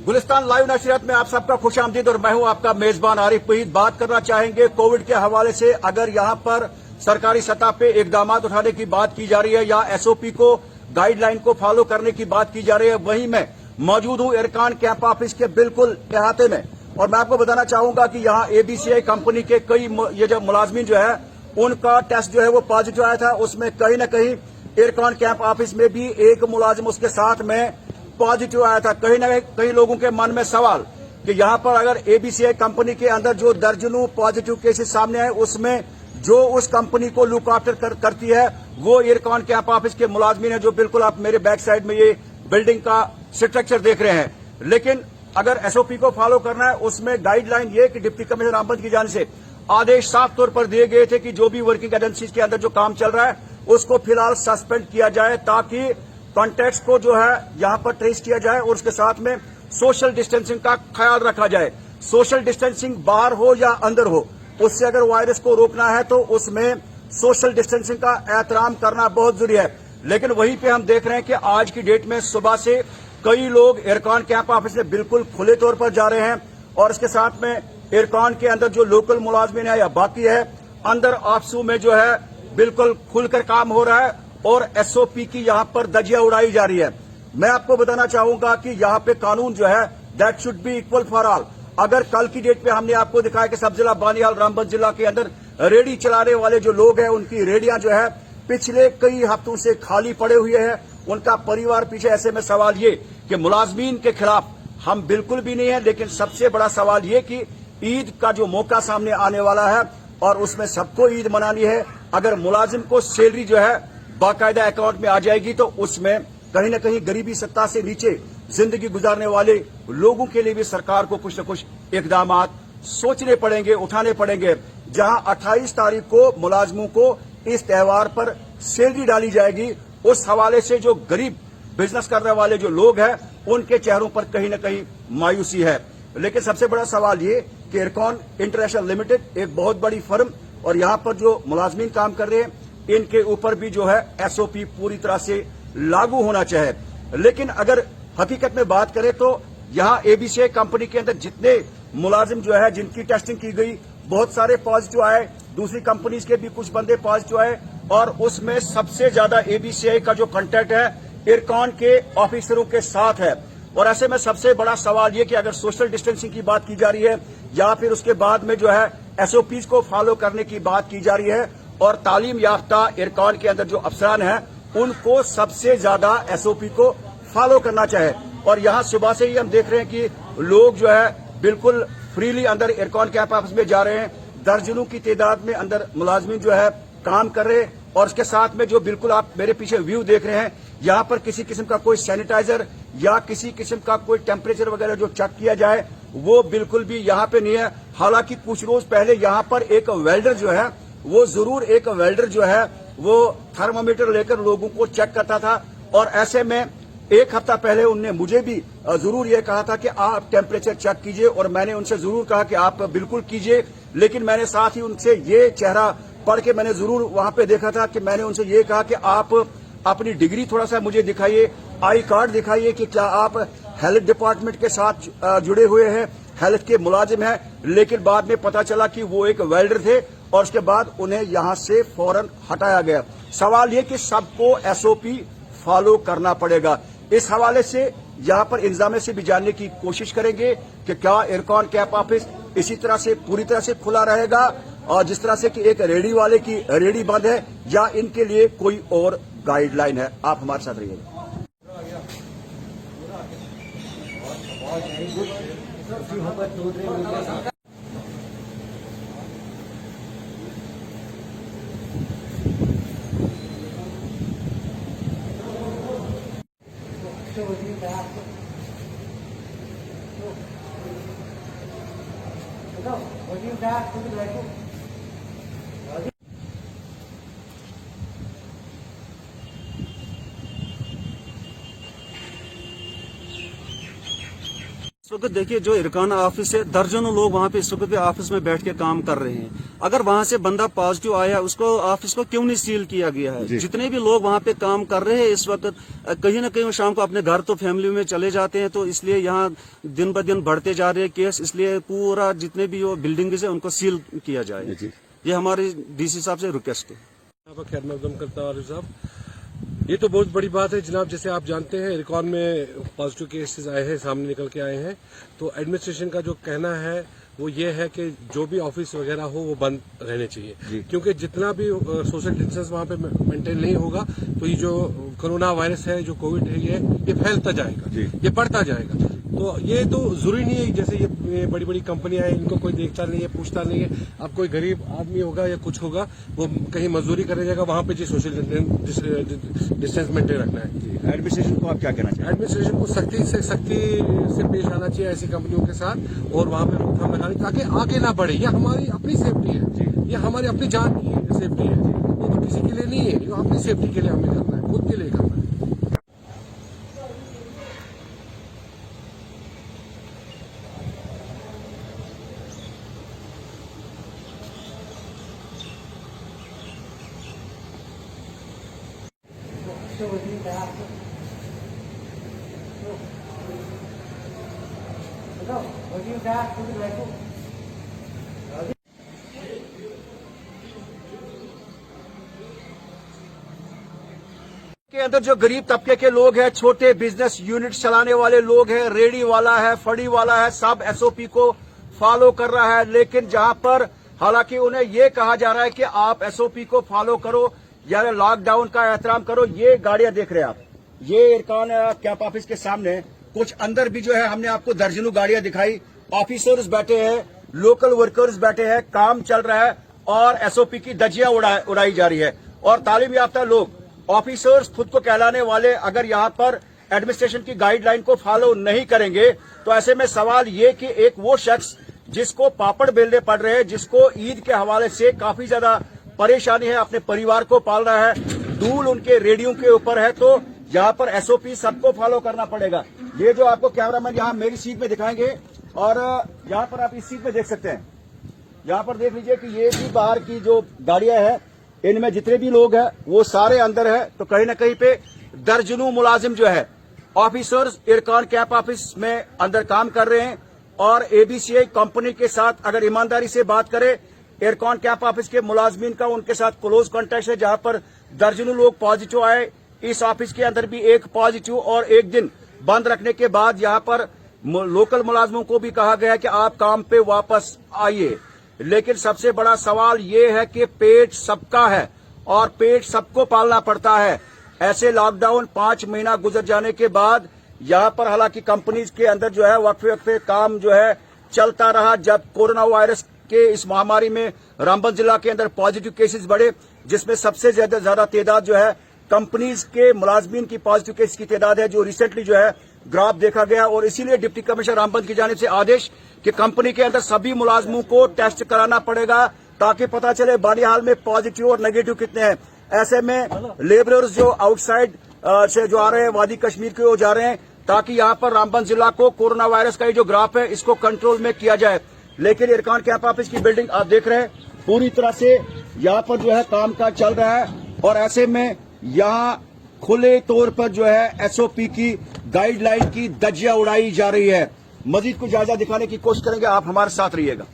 Gulistan live नशरियात में आप सबका खुशामदीद और मैं हूं आपका मेजबान आरिफ वहीद। बात करना चाहेंगे कोविड के हवाले से। अगर यहां पर सरकारी सतह पे इकदाम उठाने की बात की जा रही है या एसओपी को गाइडलाइन को फॉलो करने की बात की जा रही है, वहीं मैं मौजूद हूं इरकान कैंप ऑफिस के बिल्कुल अहाते में। और मैं आपको बताना चाहूंगा कि यहां एबीसीआई कंपनी के कई ये जो मुलाजमीन जो है उनका टेस्ट जो है वो पॉजिटिव आया था। उसमें कहीं न कहीं इरकान कैंप ऑफिस में भी एक मुलाजिम उसके साथ में पॉजिटिव आया था। कहीं न कहीं लोगों के मन में सवाल कि यहां पर अगर एबीसीआई कंपनी के अंदर जो दर्जनों पॉजिटिव केसेस सामने आए, उसमें जो उस कंपनी को लुक आफ्टर करती है वो इरकान कैंप ऑफिस के मुलाजमीन है, जो बिल्कुल आप मेरे बैक साइड में ये बिल्डिंग का स्ट्रक्चर देख रहे हैं। लेकिन अगर एसओपी को फॉलो करना है, उसमें गाइडलाइन ये कि डिप्टी कमिश्नर अहमद की जानिब से आदेश साफ तौर पर दिए गए थे कि जो भी वर्किंग एजेंसीज के अंदर जो काम चल रहा है उसको फिलहाल सस्पेंड किया जाए, ताकि कॉन्टैक्ट्स को जो है यहां पर ट्रेस किया जाए और उसके साथ में सोशल डिस्टेंसिंग का ख्याल रखा जाए। सोशल डिस्टेंसिंग बाहर हो या अंदर हो, उससे अगर वायरस को रोकना है तो उसमें सोशल डिस्टेंसिंग का एहतराम करना बहुत जरूरी है। लेकिन वहीं पे हम देख रहे हैं कि आज की डेट में सुबह से कई लोग इरकान कैंप ऑफिस में बिल्कुल खुले तौर पर जा रहे हैं और इसके साथ में इरकान के अंदर जो लोकल मुलाजमीन है या बाकी है, अंदर ऑफिसों में जो है बिल्कुल खुलकर काम हो रहा है और एसओपी की यहां पर धज्जियां उड़ाई जा रही है। मैं आपको बताना चाहूंगा कि यहां पे कानून जो है that should be equal for all. अगर कल की डेट पे हमने आपको दिखाया कि सब जिला बानियाल रामबन जिला के अंदर रेडी चलाने वाले जो लोग हैं उनकी रेडियां जो है पिछले कई हफ्तों से खाली पड़े हुए हैं, उनका परिवार पीछे। ऐसे में सवाल ये कि मुलाजमीन के खिलाफ हम बिल्कुल भी नहीं है, लेकिन सबसे बड़ा सवाल ये कि ईद का जो मौका सामने आने वाला है और उसमें सबको ईद मनानी है। अगर मुलाजिम को सैलरी जो है बाकायदा अकाउंट में आ जाएगी तो उसमें कहीं न कहीं गरीबी सत्ता से नीचे जिंदगी गुजारने वाले लोगों के लिए भी सरकार को कुछ न कुछ इकदाम सोचने पड़ेंगे, उठाने पड़ेंगे। जहां 28 तारीख को मुलाजमों को इस त्योहार पर सैलरी डाली जाएगी, उस हवाले से जो गरीब बिजनेस करने वाले जो लोग हैं उनके चेहरों पर कहीं न कहीं मायूसी है। लेकिन सबसे बड़ा सवाल ये कि इरकान इंटरनेशनल लिमिटेड एक बहुत बड़ी फर्म और यहां पर जो मुलाजमीन काम कर रहे हैं इनके ऊपर भी जो है एसओपी पूरी तरह से लागू होना चाहिए। लेकिन अगर हकीकत में बात करें तो यहां एबीसीआई कंपनी के अंदर जितने मुलाजिम जो है जिनकी टेस्टिंग की गई, बहुत सारे पॉजिटिव आए, दूसरी कंपनीज के भी कुछ बंदे पॉजिटिव आए और उसमें सबसे ज्यादा एबीसीआई का जो कॉन्टैक्ट है इरकान के ऑफिसरों के साथ है। और ऐसे में सबसे बड़ा सवाल ये कि अगर सोशल डिस्टेंसिंग की बात की जा रही है या फिर उसके बाद में जो है एसओपीज को फॉलो करने की बात की जा रही है और तालीम याफ्ता इरकान के अंदर जो अफसरान हैं उनको सबसे ज्यादा एसओपी को फॉलो करना चाहिए। और यहां सुबह से ही हम देख रहे हैं कि लोग जो है बिल्कुल फ्रीली अंदर इरकान कैंप ऑफिस में जा रहे हैं। दर्जनों की तादाद में अंदर मुलाजमीन जो है काम कर रहे हैं और इसके साथ में जो बिल्कुल आप मेरे पीछे व्यू देख रहे हैं, यहां पर किसी किस्म का कोई सैनिटाइजर या किसी किस्म का कोई टेम्परेचर वगैरह जो चेक किया जाए वो बिल्कुल भी यहां पे नहीं है। हालांकि कुछ रोज पहले यहां पर एक वेल्डर जो है वो जरूर एक वेल्डर जो है वो थर्मामीटर लेकर लोगों को चेक करता था और ऐसे में एक हफ्ता पहले उनने मुझे भी जरूर ये कहा था कि आप टेम्परेचर चेक कीजिए और मैंने उनसे जरूर कहा कि आप बिल्कुल कीजिए। लेकिन मैंने साथ ही उनसे ये चेहरा पढ़ के मैंने जरूर वहां पे देखा था कि मैंने उनसे ये कहा कि आप अपनी डिग्री थोड़ा सा मुझे दिखाइए, आई कार्ड दिखाइए कि क्या आप हेल्थ डिपार्टमेंट के साथ जुड़े हुए हैं, हेल्थ के मुलाजिम हैं। लेकिन बाद में पता चला कि वो एक वेल्डर थे और उसके बाद उन्हें यहां से फौरन हटाया गया। सवाल ये कि सबको एसओपी फॉलो करना पड़ेगा। इस हवाले से यहां पर इंतजाम से भी जानने की कोशिश करेंगे कि क्या इरकान कैंप ऑफिस इसी तरह से पूरी तरह से खुला रहेगा और जिस तरह से कि एक रेडी वाले की रेडी बंद है, या इनके लिए कोई और गाइडलाइन है। आप हमारे साथ रहिएगा। इस वक्त देखिए जो इरकान ऑफिस है, दर्जनों लोग वहाँ पे इस वक्त ऑफिस में बैठ के काम कर रहे हैं। अगर वहाँ से बंदा पॉजिटिव आया, उसको ऑफिस को क्यों नहीं सील किया गया है? जितने भी लोग वहाँ पे काम कर रहे हैं इस वक्त कहीं ना कहीं शाम को अपने घर तो फैमिली में चले जाते हैं, तो इसलिए यहाँ दिन ब दिन बढ़ते जा रहे हैं केस, इसलिए पूरा जितने भी वो बिल्डिंग है उनको सील किया जाए। ये हमारी डीसी साहब से रिक्वेस्ट है। खैर मकदम करता हूं साहब, ये तो बहुत बड़ी बात है जनाब। जैसे आप जानते हैं इरकान में पॉजिटिव केसेस आए हैं, सामने निकल के आए हैं, तो एडमिनिस्ट्रेशन का जो कहना है वो ये है कि जो भी ऑफिस वगैरह हो वो बंद रहने चाहिए, क्योंकि जितना भी सोशल डिस्टेंस वहाँ पे मेंटेन नहीं होगा तो ये जो कोरोना वायरस है, जो कोविड है, ये फैलता जाएगा, ये बढ़ता जाएगा। तो ये तो जरूरी नहीं है जैसे ये बड़ी बड़ी कंपनियां हैं, इनको कोई देखता नहीं है, पूछता नहीं है। अब कोई गरीब आदमी होगा या कुछ होगा, वो कहीं मजदूरी करने जाएगा, वहां पे जी सोशल डिस्टेंस मेंटेन रखना है। एडमिनिस्ट्रेशन को आप क्या कहना चाहिए? एडमिनिस्ट्रेशन को सख्ती से पेश आना चाहिए ऐसी कंपनियों के साथ, और वहां पे रोकथाम लगानी ताकि आगे ना बढ़े। ये हमारी अपनी सेफ्टी है, ये हमारी अपनी जान की सेफ्टी है, ये तो किसी के लिए नहीं है, ये अपनी सेफ्टी के लिए हमें करना है, खुद के लिए करना है। के अंदर जो गरीब तबके के लोग हैं, छोटे बिजनेस यूनिट चलाने वाले लोग हैं, रेडी वाला है, फड़ी वाला है, सब एसओपी को फॉलो कर रहा है। लेकिन जहां पर हालांकि उन्हें यह कहा जा रहा है कि आप एसओपी को फॉलो करो, यानी लॉकडाउन का एहतराम करो। ये गाड़ियां देख रहे हैं आप, ये इरकान कैंप ऑफिस के सामने कुछ अंदर भी जो है हमने आपको दर्जनों गाड़ियां दिखाई। ऑफिसर्स बैठे हैं, लोकल वर्कर्स बैठे हैं, काम चल रहा है और एसओपी की धज्जियां उड़ाई जा रही है। और तालीम याफ्ता लोग, ऑफिसर्स खुद को कहलाने वाले, अगर यहां पर एडमिनिस्ट्रेशन की गाइडलाइन को फॉलो नहीं करेंगे तो ऐसे में सवाल ये कि एक वो शख्स जिसको पापड़ बेलने पड़ रहे हैं, जिसको ईद के हवाले से काफी ज्यादा परेशानी है, अपने परिवार को पाल रहा है, धूल उनके रेडियो के ऊपर है, तो यहाँ पर एसओपी सबको फॉलो करना पड़ेगा। ये जो आपको कैमरामैन यहाँ मेरी सीट में दिखाएंगे और यहाँ पर आप इस सीट में देख सकते हैं, यहाँ पर देख लीजिए कि ये भी बाहर की जो गाड़ियां हैं, इनमें जितने भी लोग हैं वो सारे अंदर है। तो कहीं ना कहीं पे दर्जनों मुलाजिम जो है, ऑफिसर्स इरकान कैंप ऑफिस में अंदर काम कर रहे हैं। और एबीसीआई कंपनी के साथ अगर ईमानदारी से बात करें, इरकान कैंप ऑफिस के मुलाजमीन का उनके साथ क्लोज कॉन्टेक्ट है, जहां पर दर्जनों लोग पॉजिटिव आए। इस ऑफिस के अंदर भी एक पॉजिटिव और एक दिन बंद रखने के बाद यहाँ पर लोकल मुलाजमों को भी कहा गया कि आप काम पे वापस आइए। लेकिन सबसे बड़ा सवाल ये है कि पेट सबका है और पेट सबको पालना पड़ता है। ऐसे लॉकडाउन 5 महीना गुजर जाने के बाद यहाँ पर हालांकि कंपनीज के अंदर जो है वक्फे काम जो है चलता रहा। जब कोरोना वायरस के इस महामारी में रामबन जिला के अंदर पॉजिटिव केसेस बढ़े, जिसमें सबसे ज्यादा तादाद जो है कंपनीज के मुलाजमीन की पॉजिटिव केस की तादाद है, जो रिसेंटली जो है ग्राफ देखा गया। और इसीलिए डिप्टी कमिश्नर रामबन की जानिब से आदेश कि कंपनी के अंदर सभी मुलाजमों को टेस्ट कराना पड़ेगा ताकि पता चले बानिहाल में पॉजिटिव और नेगेटिव कितने हैं। ऐसे में लेबरर्स जो आउटसाइड से जो आ रहे हैं, वादी कश्मीर के वो जा रहे हैं, ताकि यहाँ पर रामबन जिला को कोरोना वायरस का ये जो ग्राफ है इसको कंट्रोल में किया जाए। लेकिन इरकान कैंप ऑफिस की बिल्डिंग आप देख रहे हैं पूरी तरह से यहाँ पर जो है काम काज चल रहा है। और ऐसे में यहाँ खुले तौर पर जो है एसओपी की गाइडलाइन की धज्जियां उड़ाई जा रही है। मजीद कुछ ज्यादा दिखाने की कोशिश करेंगे, आप हमारे साथ रहिएगा।